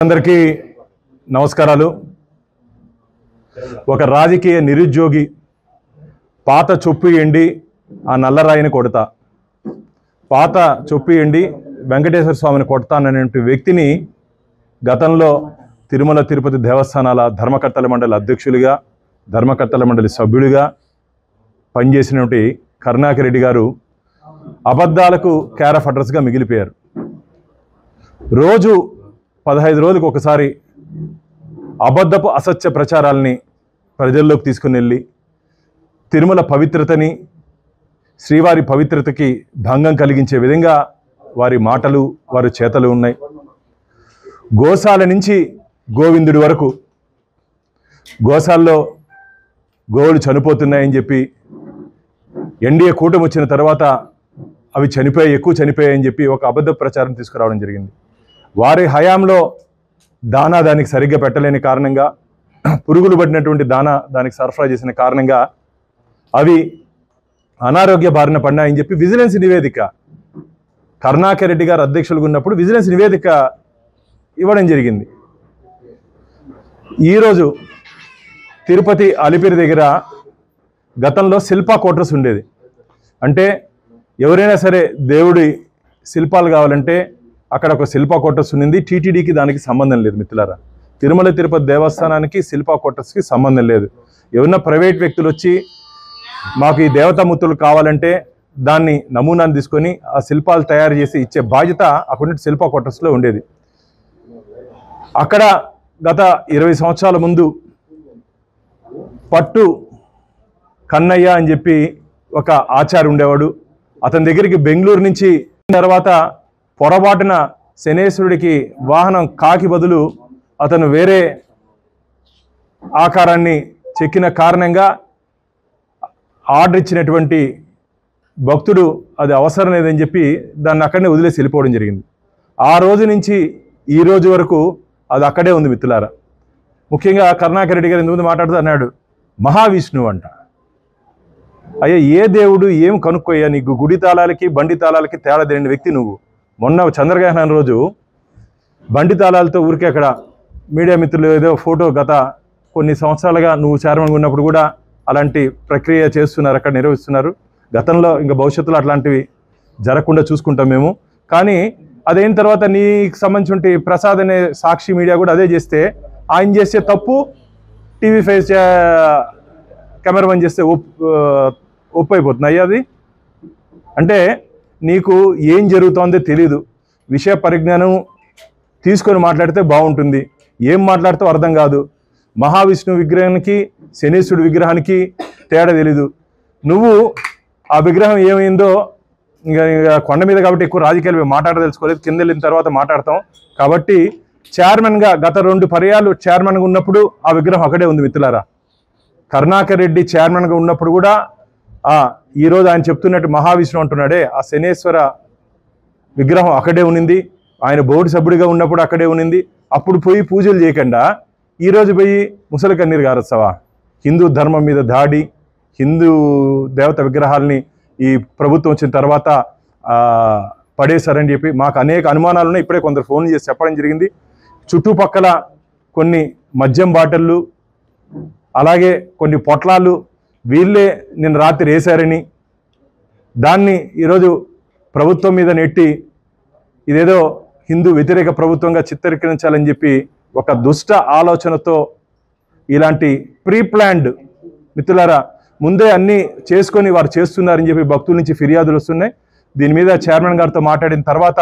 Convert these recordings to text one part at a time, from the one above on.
అందరికీ నమస్కారాలు. ఒక రాజకీయ నిరుద్యోగి పాత చొప్పు ఎండి ఆ నల్లరాయిని కొడతా, పాత చొప్పు ఎండి వెంకటేశ్వర స్వామిని కొడతాననే వ్యక్తిని గతంలో తిరుమల తిరుపతి దేవస్థానాల ధర్మకర్తల మండలి అధ్యక్షులుగా, ధర్మకర్తల మండలి సభ్యులుగా పనిచేసినటువంటి కరుణాకర్ రెడ్డి గారు అబద్ధాలకు కేర్ ఆఫ్ అడ్రస్గా మిగిలిపోయారు. రోజు 15 రోజులకు ఒకసారి అబద్ధపు అసత్య ప్రచారాలని ప్రజల్లోకి తీసుకుని వెళ్ళి తిరుమల పవిత్రతని, శ్రీవారి పవిత్రతకి భంగం కలిగించే విధంగా వారి మాటలు, వారి చేతలు ఉన్నాయి. గోశాల నుంచి గోవిందుడి వరకు గోశాలలో గోవులు చనిపోతున్నాయని చెప్పి, ఎన్డీఏ కూటమి వచ్చిన తర్వాత అవి ఎక్కువ చనిపోయాయని చెప్పి ఒక అబద్ధ ప్రచారం తీసుకురావడం జరిగింది. వారి హయాంలో దానా దానికి సరిగ్గా పెట్టలేని కారణంగా, పురుగులు పడినటువంటి దానా దానికి సరఫరా చేసిన కారణంగా అవి అనారోగ్య బారిన పడినాయని చెప్పి విజిలెన్స్ నివేదిక, కరుణాకర్ రెడ్డి గారు అధ్యక్షులుగా ఉన్నప్పుడు విజిలెన్స్ నివేదిక ఇవ్వడం జరిగింది. ఈరోజు తిరుపతి అలిపిరి దగ్గర గతంలో శిల్పా క్వార్టర్స్ ఉండేది. అంటే ఎవరైనా సరే దేవుడి శిల్పాలు కావాలంటే అక్కడ ఒక శిల్పా క్వార్టర్స్ ఉంది. టీటీడీకి దానికి సంబంధం లేదు మిత్రులారా. తిరుమల తిరుపతి దేవస్థానానికి శిల్పా క్వార్టర్స్కి సంబంధం లేదు. ఎవరన్నా ప్రైవేట్ వ్యక్తులు వచ్చి మాకు ఈ దేవతామూర్తులు కావాలంటే దాన్ని నమూనాను తీసుకొని ఆ శిల్పాలు తయారు చేసి ఇచ్చే బాధ్యత అక్కడ శిల్పా క్వార్టర్స్లో ఉండేది. అక్కడ గత 20 సంవత్సరాల ముందు పట్టు కన్నయ్య అని చెప్పి ఒక ఆచార్య ఉండేవాడు. అతని దగ్గరికి బెంగళూరు నుంచి తర్వాత పొరపాటున శనేశ్వరుడికి వాహనం కాకి బదులు అతను వేరే ఆకారాన్ని చెక్కిన కారణంగా ఆర్డర్ ఇచ్చినటువంటి భక్తుడు అది అవసరం లేదని చెప్పి దాన్ని అక్కడనే వదిలేసి వెళ్ళిపోవడం జరిగింది. ఆ రోజు నుంచి ఈ రోజు వరకు అది అక్కడే ఉంది మిత్రులారా. ముఖ్యంగా కరుణాకర్ రెడ్డి గారు ఇంతకుముందు మాట్లాడుతూ అన్నాడు మహావిష్ణువు అంట. అయ్యా, ఏ దేవుడు ఏం కనుక్కోయ్యా, నీకు గుడి తాళాలకి బండి తాళాలకి తేడా తెలియని వ్యక్తి నువ్వు. మొన్న చంద్రగ్రహణం రోజు బండి తాళాలతో ఊరికే అక్కడ మీడియా మిత్రులు ఏదో ఫోటో గత కొన్ని సంవత్సరాలుగా నువ్వు చైర్మన్గా ఉన్నప్పుడు కూడా అలాంటి ప్రక్రియ చేస్తున్నారు, అక్కడ నిర్వహిస్తున్నారు. గతంలో ఇంకా భవిష్యత్తులో అట్లాంటివి జరగకుండా చూసుకుంటాం మేము. కానీ అదైన తర్వాత నీకు సంబంధించి ప్రసాద్ అనే సాక్షి మీడియా కూడా అదే చేస్తే, ఆయన చేసే తప్పు TV5 కెమెరామన్ చేస్తే ఒప్పు అయిపోతుంది. అది అంటే నీకు ఏం జరుగుతుందో తెలీదు. విషయ పరిజ్ఞానం తీసుకొని మాట్లాడితే బాగుంటుంది. ఏం మాట్లాడితే అర్థం కాదు. మహావిష్ణువు విగ్రహానికి శనీశ్వరుడు విగ్రహానికి తేడా తెలీదు. నువ్వు ఆ విగ్రహం ఏమైందో ఇంకా కొండ మీద కాబట్టి ఎక్కువ రాజకీయాలు మాట్లాడదలుచుకోలేదు, కింద వెళ్ళిన తర్వాత మాట్లాడతాం. కాబట్టి చైర్మన్గా గత 2 పర్యాలు చైర్మన్గా ఉన్నప్పుడు ఆ విగ్రహం అక్కడే ఉంది మిత్రులారా. కరుణాకర్ రెడ్డి చైర్మన్గా ఉన్నప్పుడు కూడా ఈరోజు ఆయన చెప్తున్నట్టు మహావిష్ణువు అంటున్నాడే ఆ శనేశ్వర విగ్రహం అక్కడే ఉన్నింది. ఆయన బోర్డు సభ్యుడిగా ఉన్నప్పుడు అక్కడే ఉన్నింది. అప్పుడు పోయి పూజలు చేయకుండా ఈరోజు పోయి ముసలి కన్నీరు గారొస్తావా? హిందూ ధర్మం మీద దాడి, హిందూ దేవత విగ్రహాలని ఈ ప్రభుత్వం వచ్చిన తర్వాత పడేశారని చెప్పి మాకు అనేక అనుమానాలు ఉన్నాయి. ఇప్పుడే కొందరు ఫోన్ చేసి చెప్పడం జరిగింది. చుట్టుపక్కల కొన్ని మద్యం బాటిళ్ళు, అలాగే కొన్ని పొట్లాలు వీళ్ళే నిన్న రాత్రి వేశారని, దాన్ని ఈరోజు ప్రభుత్వం మీద నెట్టి ఇదేదో హిందూ వ్యతిరేక ప్రభుత్వంగా చిత్రీకరించాలని చెప్పి ఒక దుష్ట ఆలోచనతో ఇలాంటి ప్రీ ప్లాన్డ్ మిత్రులారా ముందే అన్నీ చేసుకొని వారు చేస్తున్నారని చెప్పి భక్తుల నుంచి ఫిర్యాదులు వస్తున్నాయి. దీని మీద చైర్మన్ గారితో మాట్లాడిన తర్వాత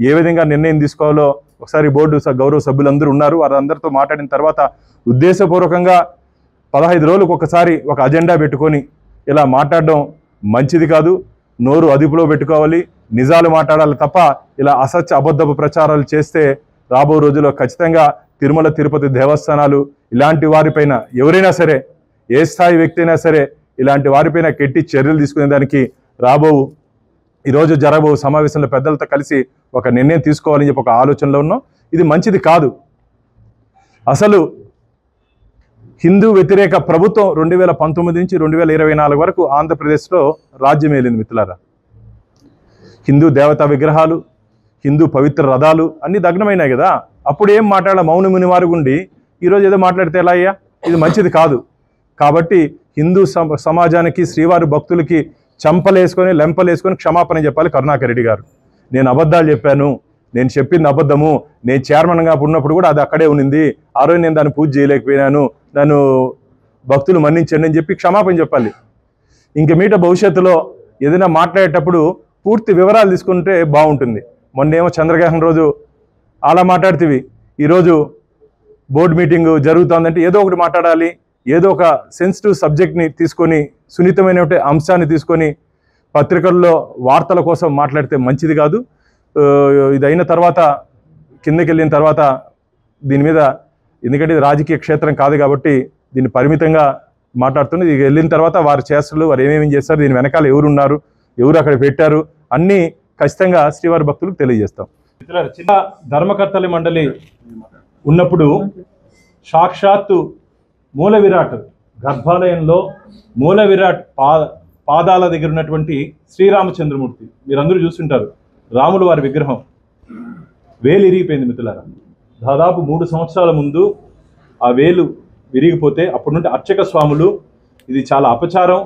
ఏ విధంగా నిర్ణయం తీసుకోవాలో ఒకసారి బోర్డు గౌరవ సభ్యులందరూ ఉన్నారు, వారందరితో మాట్లాడిన తర్వాత ఉద్దేశపూర్వకంగా 15 రోజులకు ఒకసారి ఒక అజెండా పెట్టుకొని ఇలా మాట్లాడడం మంచిది కాదు. నోరు అదుపులో పెట్టుకోవాలి, నిజాలు మాట్లాడాలి తప్ప ఇలా అసత్య అబద్ధపు ప్రచారాలు చేస్తే రాబో రోజుల్లో ఖచ్చితంగా తిరుమల తిరుపతి దేవస్థానాలు ఇలాంటి వారిపైన ఎవరైనా సరే, ఏ స్థాయి వ్యక్తి అయినా సరే ఇలాంటి వారిపైన గట్టి చర్యలు తీసుకునే దానికి ఈరోజు జరగబో సమావేశంలో పెద్దలతో కలిసి ఒక నిర్ణయం తీసుకోవాలని చెప్పి ఒక ఆలోచనలో ఉన్నాం. ఇది మంచిది కాదు. అసలు హిందూ వ్యతిరేక ప్రభుత్వం 2019 నుంచి 2024 వరకు ఆంధ్రప్రదేశ్లో రాజ్యం ఏలింది మిత్రులారా. హిందూ దేవతా విగ్రహాలు, హిందూ పవిత్ర రథాలు అన్నీ దగ్నమైనాయి కదా. అప్పుడు ఏం మాట్లాడాల, మౌన మునివారుగుండి ఈరోజు ఏదో మాట్లాడితే ఎలా అయ్యా? ఇది మంచిది కాదు. కాబట్టి హిందూ సమాజానికి, శ్రీవారి భక్తులకి చంపలేసుకొని లెంపలేసుకొని క్షమాపణ చెప్పాలి కరుణాకర్ రెడ్డి గారు. నేను అబద్ధాలు చెప్పాను, నేను చెప్పింది అబద్ధము, నేను చైర్మన్గా ఉన్నప్పుడు కూడా అది అక్కడే ఉన్నింది, ఆ రోజు నేను దాన్ని పూజ చేయలేకపోయినాను, నన్ను భక్తులు మన్నించండి అని చెప్పి క్షమాపణ చెప్పాలి. ఇంక మీట భవిష్యత్తులో ఏదైనా మాట్లాడేటప్పుడు పూర్తి వివరాలు తీసుకుంటే బాగుంటుంది. మొన్నేమో చంద్రగ్రహణం రోజు అలా మాట్లాడుతీవి, ఈరోజు బోర్డు మీటింగ్ జరుగుతుందంటే ఏదో ఒకటి మాట్లాడాలి. ఏదో ఒక సెన్సిటివ్ సబ్జెక్ట్ని తీసుకొని, సున్నితమైన అంశాన్ని తీసుకొని పత్రికల్లో వార్తల కోసం మాట్లాడితే మంచిది కాదు. ఇది అయిన తర్వాత, కిందకి వెళ్ళిన తర్వాత దీని మీద, ఎందుకంటే ఇది రాజకీయ క్షేత్రం కాదు కాబట్టి దీన్ని పరిమితంగా మాట్లాడుతుంది. ఇది వెళ్ళిన తర్వాత వారి చేష్టలు, వారు ఏమేమి చేస్తారు, దీని వెనకాల ఎవరు ఉన్నారు, ఎవరు అక్కడ పెట్టారు, అన్నీ ఖచ్చితంగా శ్రీవారి భక్తులకు తెలియజేస్తాం. చిన్న ధర్మకర్తల మండలి ఉన్నప్పుడు సాక్షాత్తు మూల విరాట్ గర్భాలయంలో మూల విరాట్ పాదాల దగ్గర ఉన్నటువంటి శ్రీరామచంద్రమూర్తి మీరందరూ చూస్తుంటారు. రాముల వారి విగ్రహం వేలు ఇరిగిపోయింది మిత్రులారా. దాదాపు 3 సంవత్సరాల ముందు ఆ వేలు విరిగిపోతే అప్పటి నుండి అర్చక స్వాములు ఇది చాలా అపచారం,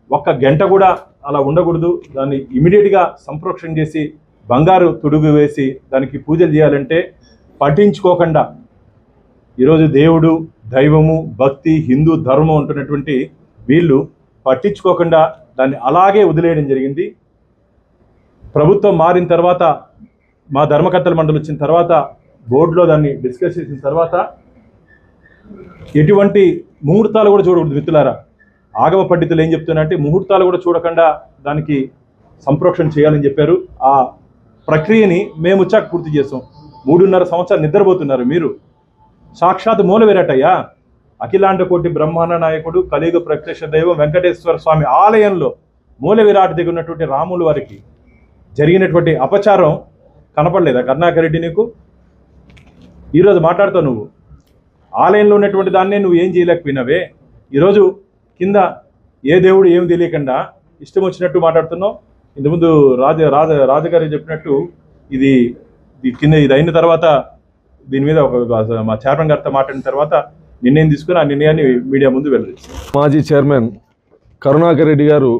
ఒక్క గంట కూడా అలా ఉండకూడదు, దాన్ని ఇమీడియట్గా సంప్రోక్షణ చేసి బంగారు తుడుగు వేసి దానికి పూజలు చేయాలంటే పట్టించుకోకుండా ఈరోజు దేవుడు, దైవము, భక్తి, హిందూ ధర్మం ఉంటున్నటువంటి వీళ్ళు పట్టించుకోకుండా దాన్ని అలాగే వదిలేయడం జరిగింది. ప్రభుత్వం మారిన తర్వాత, మా ధర్మకర్తల మండలి వచ్చిన తర్వాత, బోర్డులో దాన్ని డిస్కస్ చేసిన తర్వాత ఎటువంటి ముహూర్తాలు కూడా చూడకూడదు మిత్రులారా. ఆగమ పండితులు ఏం చెప్తున్నారంటే ముహూర్తాలు కూడా చూడకుండా దానికి సంప్రోక్షణ చేయాలని చెప్పారు. ఆ ప్రక్రియని మేము వచ్చాక పూర్తి చేస్తాం. 3.5 సంవత్సరాలు నిద్రపోతున్నారు మీరు. సాక్షాత్ మూల విరాటయ్యా, అఖిలాండ కోటి బ్రహ్మాండ నాయకుడు, కలియుగ ప్రత్యక్ష దైవం వెంకటేశ్వర స్వామి ఆలయంలో మూల విరాట్ దగ్గర ఉన్నటువంటి రాముల వారికి జరిగినటువంటి అపచారం కనపడలేదా కరుణాకర్ రెడ్డి నీకు? ఈరోజు మాట్లాడుతావు నువ్వు. ఆలయంలో ఉన్నటువంటి దాన్నే నువ్వు ఏం చేయలేకపోయినావే. ఈరోజు కింద ఏ దేవుడు ఏమి తెలియకుండా ఇష్టం వచ్చినట్టు మాట్లాడుతున్నావు. ఇంతకుముందు రాజగారు చెప్పినట్టు ఇది కింద ఇది అయిన తర్వాత దీని మీద మా చైర్మన్ గారితో మాట్లాడిన తర్వాత నిర్ణయం తీసుకుని ఆ నిర్ణయాన్ని మీడియా ముందు వెళ్ళదు. మాజీ చైర్మన్ కరుణాకర్ రెడ్డి గారు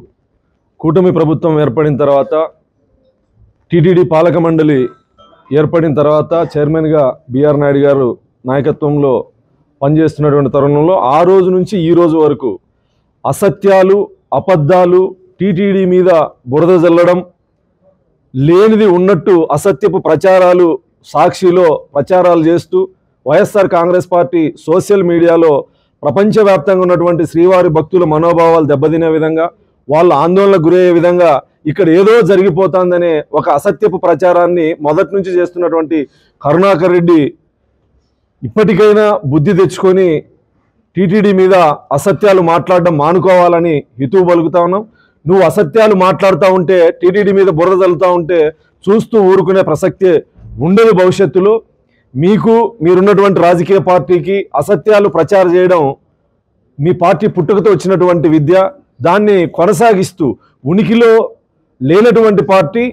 కూటమి ప్రభుత్వం ఏర్పడిన తర్వాత, టీటీడీ పాలక మండలి ఏర్పడిన తర్వాత చైర్మన్గా బిఆర్ నాయుడు గారు నాయకత్వంలో పనిచేస్తున్నటువంటి తరుణంలో ఆ రోజు నుంచి ఈ రోజు వరకు అసత్యాలు, అబద్ధాలు, టీటీడీ మీద బురద జల్లడం, లేనిది ఉన్నట్టు అసత్యపు ప్రచారాలు, సాక్షిలో ప్రచారాలు చేస్తూ వైఎస్ఆర్ కాంగ్రెస్ పార్టీ సోషల్ మీడియాలో ప్రపంచవ్యాప్తంగా ఉన్నటువంటి శ్రీవారి భక్తుల మనోభావాలు దెబ్బతినే విధంగా, వాళ్ళ ఆందోళనకు గురయ్యే విధంగా ఇక్కడ ఏదో జరిగిపోతుందనే ఒక అసత్యపు ప్రచారాన్ని మొదటి నుంచి చేస్తున్నటువంటి కరుణాకర్ రెడ్డి ఇప్పటికైనా బుద్ధి తెచ్చుకొని టీటీడీ మీద అసత్యాలు మాట్లాడడం మానుకోవాలని హితవు పలుకుతా ఉన్నాం. నువ్వు అసత్యాలు మాట్లాడుతూ ఉంటే, టీటీడీ మీద బురద చల్లుతూ ఉంటే చూస్తూ ఊరుకునే ప్రసక్తే ఉండదు భవిష్యత్తులో. మీరున్నటువంటి రాజకీయ పార్టీకి అసత్యాలు ప్రచారం చేయడం మీ పార్టీ పుట్టుకతో వచ్చినటువంటి విద్య. దాన్ని కొనసాగిస్తూ ఉనికిలో లేనటువంటి పార్టీ,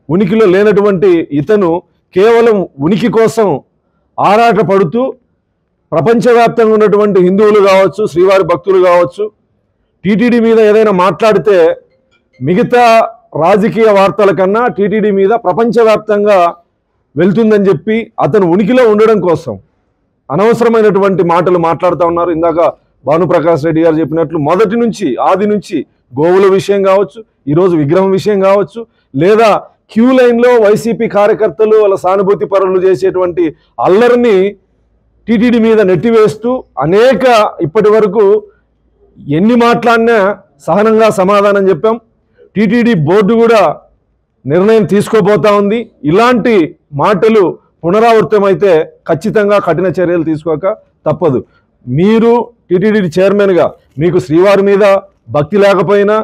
ఉనికిలో లేనటువంటి ఇతను కేవలం ఉనికి కోసం ఆరాట పడుతూ ప్రపంచవ్యాప్తంగా ఉన్నటువంటి హిందువులు కావచ్చు, శ్రీవారి భక్తులు కావచ్చు, టీటీడీ మీద ఏదైనా మాట్లాడితే మిగతా రాజకీయ వార్తల కన్నా టీటీడీ మీద ప్రపంచవ్యాప్తంగా వెళ్తుందని చెప్పి అతను ఉనికిలో ఉండడం కోసం అనవసరమైనటువంటి మాటలు మాట్లాడుతూ ఉన్నారు. ఇందాక భానుప్రకాష్ రెడ్డి గారు చెప్పినట్లు మొదటి నుంచి, ఆది నుంచి గోవుల విషయం కావచ్చు, ఈరోజు విగ్రహం విషయం కావచ్చు, లేదా క్యూ లైన్లో వైసీపీ కార్యకర్తలు వాళ్ళ సానుభూతి పరులు చేసేటువంటి అల్లరిని టీటీడీ మీద నెట్టివేస్తూ అనేక ఇప్పటి వరకు ఎన్ని మాట్లాడినా సహనంగా సమాధానం చెప్పాం. టీటీడీ బోర్డు కూడా నిర్ణయం తీసుకోబోతా ఉంది. ఇలాంటి మాటలు పునరావృతమైతే ఖచ్చితంగా కఠిన చర్యలు తీసుకోక తప్పదు. మీరు టీటీడీ చైర్మన్గా మీకు శ్రీవారి మీద భక్తి లేకపోయినా,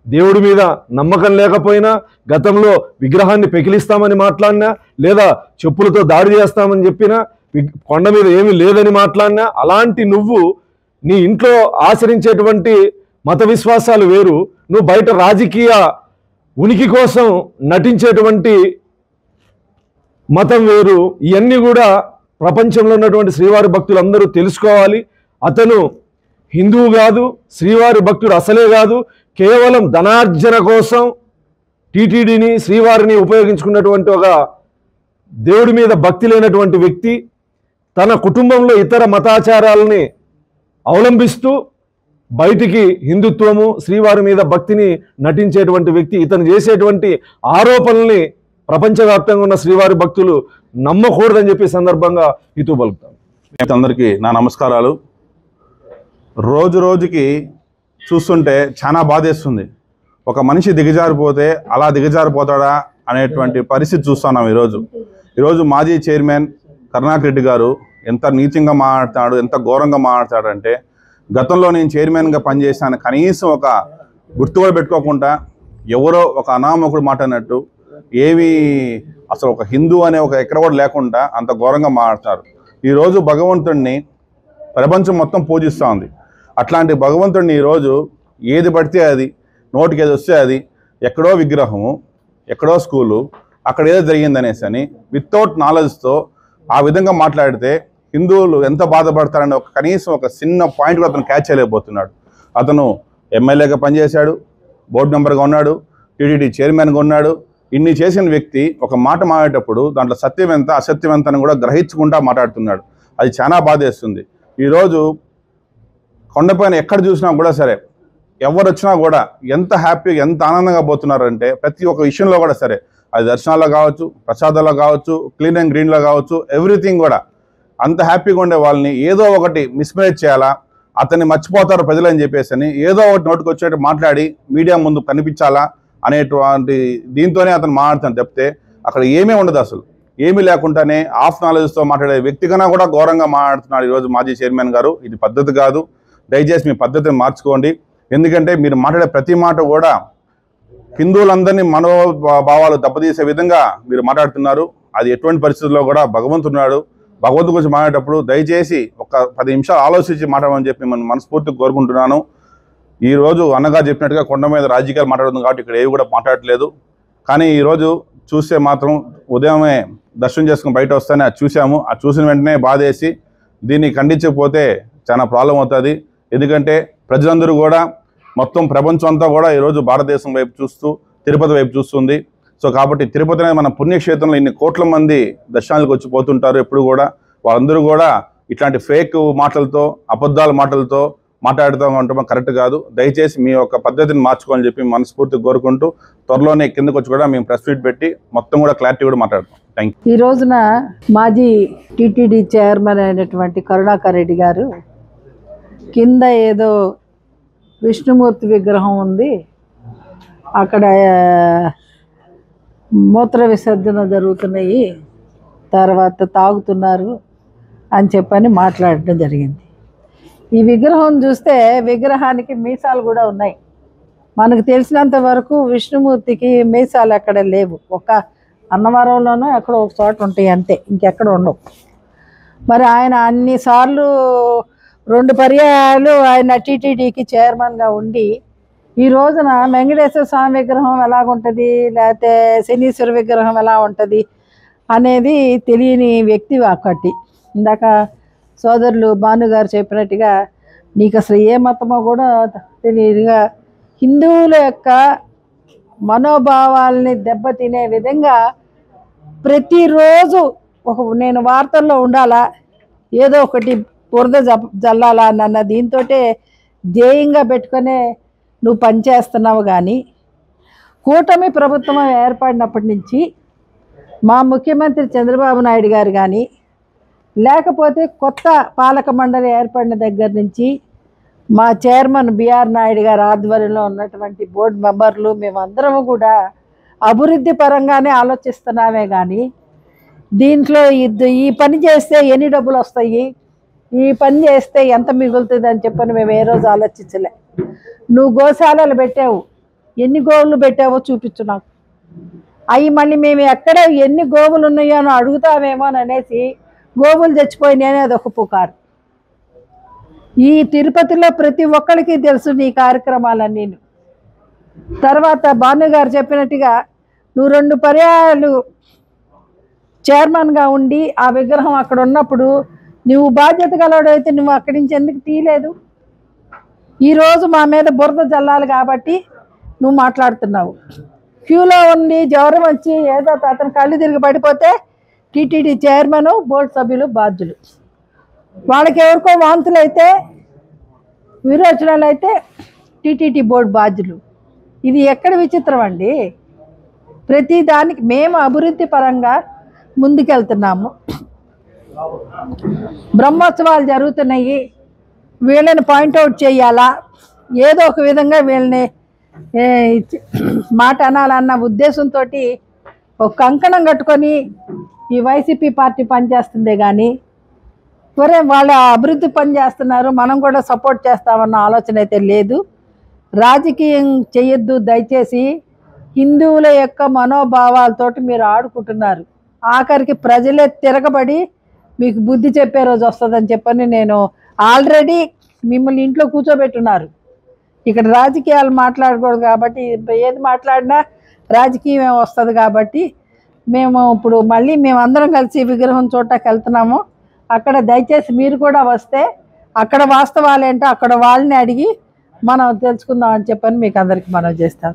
దేవుడి మీద నమ్మకం లేకపోయినా, గతంలో విగ్రహాన్ని పెకిలిస్తామని మాట్లాడినా, లేదా చెప్పులతో దాడి చేస్తామని చెప్పినా, కొండ మీద ఏమీ లేదని మాట్లాడినా, అలాంటి నువ్వు నీ ఇంట్లో ఆచరించేటువంటి మత విశ్వాసాలు వేరు, నువ్వు బయట రాజకీయ ఉనికి కోసం నటించేటువంటి మతం వేరు. ఇవన్నీ కూడా ప్రపంచంలో ఉన్నటువంటి శ్రీవారి భక్తులందరూ తెలుసుకోవాలి. అతను హిందువు కాదు, శ్రీవారి భక్తుడు అసలే కాదు, కేవలం ధనార్జన కోసం టీటీడీని శ్రీవారిని ఉపయోగించుకున్నటువంటి ఒక దేవుడి మీద భక్తి లేనటువంటి వ్యక్తి. తన కుటుంబంలో ఇతర మతాచారాలని అవలంబిస్తూ బయటికి హిందుత్వము శ్రీవారి మీద భక్తిని నటించేటువంటి వ్యక్తి. ఇతను చేసేటువంటి ఆరోపణల్ని ప్రపంచవ్యాప్తంగా ఉన్న శ్రీవారి భక్తులు నమ్మకూడదని చెప్పి సందర్భంగా హితవు పలుకుతాను. అందరికీ నా నమస్కారాలు. రోజు రోజుకి చూస్తుంటే చాలా బాధేస్తుంది. ఒక మనిషి దిగజారిపోతే అలా దిగజారిపోతాడా అనేటువంటి పరిస్థితి చూస్తున్నాం. ఈరోజు మాజీ చైర్మన్ కరుణాకర్ రెడ్డి గారు ఎంత నీచంగా మాట్లాడతాడు, ఎంత ఘోరంగా మాట్లాడతాడంటే, గతంలో నేను చైర్మన్గా పనిచేశాను కనీసం ఒక గుర్తు కూడా పెట్టుకోకుండా ఎవరో ఒక అనామకుడు మాట్లాడినట్టు, ఏమీ అసలు ఒక హిందూ అనే ఒక ఎక్కడ కూడా లేకుండా అంత ఘోరంగా మాట్లాడతారు. ఈరోజు భగవంతుడిని ప్రపంచం మొత్తం పూజిస్తూ ఉంది. అట్లాంటి భగవంతుడిని ఈరోజు ఏది పడితే అది, నోటికి ఏది వస్తే అది, ఎక్కడో విగ్రహము, ఎక్కడో స్కూలు, అక్కడ ఏదో జరిగిందనేసి అని వితౌట్ నాలెడ్జ్తో ఆ విధంగా మాట్లాడితే హిందువులు ఎంత బాధపడతారని కనీసం ఒక చిన్న పాయింట్ కూడా అతను క్యాచ్ చేయలేకపోతున్నాడు. అతను ఎమ్మెల్యేగా పనిచేశాడు, బోర్డు మెంబర్గా ఉన్నాడు, టీటీడీ చైర్మన్గా ఉన్నాడు. ఇన్ని చేసిన వ్యక్తి ఒక మాట మాట్లాడేటప్పుడు దాంట్లో సత్యం ఎంత అసత్యం ఎంత అని కూడా గ్రహించకుండా మాట్లాడుతున్నాడు. అది చాలా బాధేస్తుంది. ఈరోజు కొండపైన ఎక్కడ చూసినా కూడా సరే, ఎవరు వచ్చినా కూడా ఎంత హ్యాపీగా ఎంత ఆనందంగా పోతున్నారంటే ప్రతి ఒక్క విషయంలో కూడా సరే, అది దర్శనాల్లో కావచ్చు, ప్రసాదాల్లో కావచ్చు, క్లీన్ అండ్ గ్రీన్లో కావచ్చు, ఎవ్రీథింగ్ కూడా అంత హ్యాపీగా ఉండే వాళ్ళని ఏదో ఒకటి మిస్మేజ్ చేయాలా, అతన్ని మర్చిపోతారు ప్రజలని చెప్పేసి అని ఏదో ఒకటి నోటికి వచ్చేట్టు మాట్లాడి మీడియా ముందు కనిపించాలా అనేటువంటి దీంతోనే అతను మాట్లాడుతాను చెప్తే అక్కడ ఏమీ ఉండదు. అసలు ఏమీ లేకుండానే ఆఫ్ నాలెడ్జ్తో మాట్లాడే వ్యక్తి కన్నా కూడా ఘోరంగా మాట్లాడుతున్నాడు ఈరోజు మాజీ చైర్మన్ గారు. ఇది పద్ధతి కాదు. దయచేసి మీ పద్ధతిని మార్చుకోండి. ఎందుకంటే మీరు మాట్లాడే ప్రతి మాట కూడా హిందువులందరినీ మనోభావాలు దెబ్బతీసే విధంగా మీరు మాట్లాడుతున్నారు. అది ఎటువంటి పరిస్థితుల్లో కూడా భగవంతున్నాడు. భగవంతు గురించి మాట్లాడేటప్పుడు దయచేసి ఒక 10 నిమిషాలు ఆలోచించి మాట్లాడమని చెప్పి మనం మనస్ఫూర్తిగా కోరుకుంటున్నాను. ఈరోజు అన్నగా చెప్పినట్టుగా కొండ మీద రాజకీయాలు మాట్లాడుతుంది కాబట్టి ఇక్కడ ఏవి కూడా మాట్లాడట్లేదు. కానీ ఈరోజు చూస్తే మాత్రం ఉదయమే దర్శనం చేసుకుని బయట వస్తేనే అది చూసాము. అది చూసిన వెంటనే బాధేసి దీన్ని ఖండించకపోతే చాలా ప్రాబ్లం అవుతుంది. ఎందుకంటే ప్రజలందరూ కూడా మొత్తం ప్రపంచం అంతా కూడా ఈరోజు భారతదేశం వైపు చూస్తూ తిరుపతి వైపు చూస్తుంది. సో కాబట్టి తిరుపతి అనేది మన పుణ్యక్షేత్రంలో ఇన్ని కోట్ల మంది దర్శనాలకు వచ్చి పోతుంటారు. ఎప్పుడు కూడా వాళ్ళందరూ కూడా ఇట్లాంటి ఫేక్ మాటలతో అబద్ధాల మాటలతో మాట్లాడుతూ ఉండటం కరెక్ట్ కాదు. దయచేసి మీ యొక్క పద్ధతిని మార్చుకోవాలని చెప్పి మనస్ఫూర్తిగా కోరుకుంటూ త్వరలోనే కిందకు వచ్చి కూడా మేము ప్రెస్ మీట్ పెట్టి మొత్తం కూడా క్లారిటీ కూడా మాట్లాడతాం. Thank you. ఈ రోజున మాజీ టీటీడీ చైర్మన్ అయినటువంటి కరుణాకర్ రెడ్డి గారు కింద ఏదో విష్ణుమూర్తి విగ్రహం ఉంది, అక్కడ మూత్ర విసర్జన జరుగుతున్నాయి, తర్వాత తాగుతున్నారు అని చెప్పని మాట్లాడడం జరిగింది. ఈ విగ్రహం చూస్తే విగ్రహానికి మీసాలు కూడా ఉన్నాయి. మనకు తెలిసినంత వరకు విష్ణుమూర్తికి మీసాలు ఎక్కడ లేవు. ఒక అన్నవరంలోనూ ఎక్కడో ఒక చోట ఉంటాయి అంతే, ఇంకెక్కడ ఉండవు. మరి ఆయన అన్నిసార్లు 2 పర్యాయాలు ఆయన టీటీడీకి చైర్మన్గా ఉండి ఈ రోజున వెంకటేశ్వర స్వామి విగ్రహం ఎలాగుంటుంది, లేకపోతే శనీశ్వర విగ్రహం ఎలా ఉంటుంది అనేది తెలియని వ్యక్తి ఒకటి. ఇందాక సోదరులు భానుగారు చెప్పినట్టుగా నీకు అసలు ఏ మతమో కూడా తెలియదుగా హిందువుల యొక్క మనోభావాల్ని దెబ్బతినే విధంగా ప్రతిరోజు నేను వార్తల్లో ఉండాలా, ఏదో ఒకటి బురద జల్లాలా అన్న దీంతో ధ్యేయంగా పెట్టుకునే నువ్వు పనిచేస్తున్నావు. కానీ కూటమి ప్రభుత్వం ఏర్పడినప్పటి నుంచి మా ముఖ్యమంత్రి చంద్రబాబు నాయుడు గారు కానీ, లేకపోతే కొత్త పాలక మండలి ఏర్పడిన దగ్గర నుంచి మా చైర్మన్ బిఆర్ నాయుడు గారు ఆధ్వర్యంలో ఉన్నటువంటి బోర్డు మెంబర్లు మేమందరము కూడా అభివృద్ధి పరంగానే ఆలోచిస్తున్నామే. కానీ దీంట్లో ఈ పని చేస్తే ఎన్ని డబ్బులు వస్తాయి, ఈ పని చేస్తే ఎంత మిగులుతుంది అని చెప్పని మేము ఏ రోజు ఆలోచించలే. నువ్వు గోశాలలు పెట్టావు, ఎన్ని గోవులు పెట్టావో చూపించు నాకు. అవి మళ్ళీ మేము ఎక్కడ ఎన్ని గోవులు ఉన్నాయో అని అడుగుతామేమో అని అనేసి గోవులు చచ్చిపోయినాయని అదొక పుకారు. ఈ తిరుపతిలో ప్రతి ఒక్కరికి తెలుసు నీ కార్యక్రమాలన్నీ. తర్వాత భానుగారు చెప్పినట్టుగా నువ్వు 2 పర్యాయాలు చైర్మన్గా ఉండి ఆ విగ్రహం అక్కడ ఉన్నప్పుడు నువ్వు బాధ్యత గలవాడైతే నువ్వు అక్కడి నుంచి ఎందుకు తీయలేదు? ఈరోజు మా మీద బురద జల్లాలి కాబట్టి నువ్వు మాట్లాడుతున్నావు. క్యూలో ఉండి జ్వరం వచ్చి ఏదో అతను కళ్ళు తిరిగి పడిపోతే టీటీడీ చైర్మన్, బోర్డు సభ్యులు బాధ్యులు. వాళ్ళకి ఎవరికో వాంతులు అయితే, విరోచనాలు అయితే టీటీడీ బోర్డు బాధ్యులు. ఇది ఎక్కడ విచిత్రం అండి? ప్రతి దానికి మేము అభివృద్ధి పరంగా ముందుకెళ్తున్నాము. బ్రహ్మోత్సవాలు జరుగుతున్నాయి, వీళ్ళని పాయింట్అవుట్ చేయాలా, ఏదో ఒక విధంగా వీళ్ళని మాట అనాలన్న ఉద్దేశంతో ఒక కంకణం కట్టుకొని ఈ వైసీపీ పార్టీ పనిచేస్తుందే కానీ ఒరే వాళ్ళు అభివృద్ధి పని చేస్తున్నారు మనం కూడా సపోర్ట్ చేస్తామన్న ఆలోచన అయితే లేదు. రాజకీయం చేయొద్దు దయచేసి. హిందువుల యొక్క మనోభావాలతోటి మీరు ఆడుకుంటున్నారు. ఆఖరికి ప్రజలే తిరగబడి మీకు బుద్ధి చెప్పే రోజు వస్తుందని చెప్పని నేను ఆల్రెడీ మిమ్మల్ని ఇంట్లో కూర్చోబెట్టున్నారు. ఇక్కడ రాజకీయాలు మాట్లాడకూడదు కాబట్టి ఏది మాట్లాడినా రాజకీయం వస్తుంది కాబట్టి మేము ఇప్పుడు మళ్ళీ మేమందరం కలిసి విగ్రహం చూడటానికి వెళ్తున్నాము. అక్కడ దయచేసి మీరు కూడా వస్తే అక్కడ వాస్తవాలు ఏంటో అక్కడ వాళ్ళని అడిగి మనం తెలుసుకుందాం అని చెప్పని మీకు అందరికీ మనం చేస్తాం.